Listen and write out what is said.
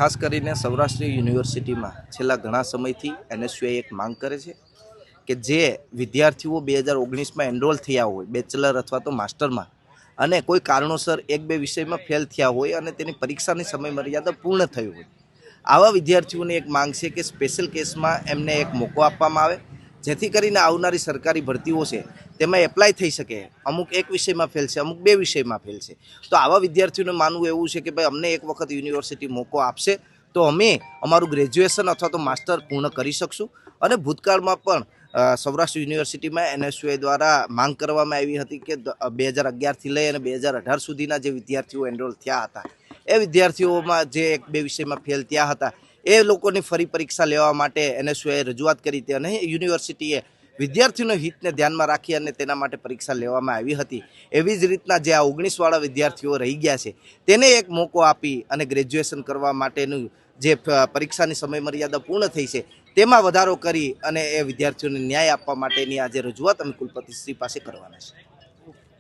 ખાસ કરીને સૌરાષ્ટ્ર યુનિવર્સિટીમાં છેલ્લા ઘણા સમયથી એનએસયુઆઈ એક માંગ કરે છે કે જે વિદ્યાર્થીઓ 2019માં એનરોલ થયા હોય બેચલર અથવા તો માસ્ટરમાં અને કોઈ કારણોસર એક બે વિષયમાં ફેલ થયા હોય અને તેની પરીક્ષાની સમય મર્યાદા પૂર્ણ થઈ હોય, આવા વિદ્યાર્થીઓની એક માંગ છે કે સ્પેશિયલ કેસમાં એમને એક મોકો આપવામાં આવે, જેથી કરીને આવનારી સરકારી ભરતીઓ છે તેમાં એપ્લાય થઈ શકે. અમુક એક વિષયમાં ફેલ છે, અમુક બે વિષયમાં ફેલ છે, તો આવા વિદ્યાર્થીઓનું માનવું એવું છે કે ભાઈ અમને એક વખત યુનિવર્સિટી મોકો આપશે તો અમે અમારું ગ્રેજ્યુએશન અથવા તો માસ્ટર પૂર્ણ કરી શકશું. અને ભૂતકાળમાં પણ સૌરાષ્ટ્ર યુનિવર્સિટીમાં એનએસયુઆઈ દ્વારા માંગ કરવામાં આવી હતી કે 2011થી લઈ અને 2018 સુધીના જે વિદ્યાર્થીઓ એનરોલ થયા હતા એ વિદ્યાર્થીઓમાં જે એક બે વિષયમાં ફેલ થયા હતા એ લોકોની ફરી પરીક્ષા લેવા માટે એનએસયુઆઈએ રજૂઆત કરી હતી અને યુનિવર્સિટીએ વિદ્યાર્થીઓના હિતને ધ્યાનમાં રાખી અને તેના માટે પરીક્ષા લેવામાં આવી હતી. એવી જ રીતના જે આ 19વાળા વિદ્યાર્થીઓ રહી ગયા છે તેને એક મોકો આપી અને ગ્રેજ્યુએશન કરવા માટેનું જે પરીક્ષાની સમય મર્યાદા પૂર્ણ થઈ છે તેમાં વધારો કરી અને એ વિદ્યાર્થીઓને ન્યાય આપવા માટેની આજે રજૂઆત અમે કુલપતિશ્રી પાસે કરવાના છે.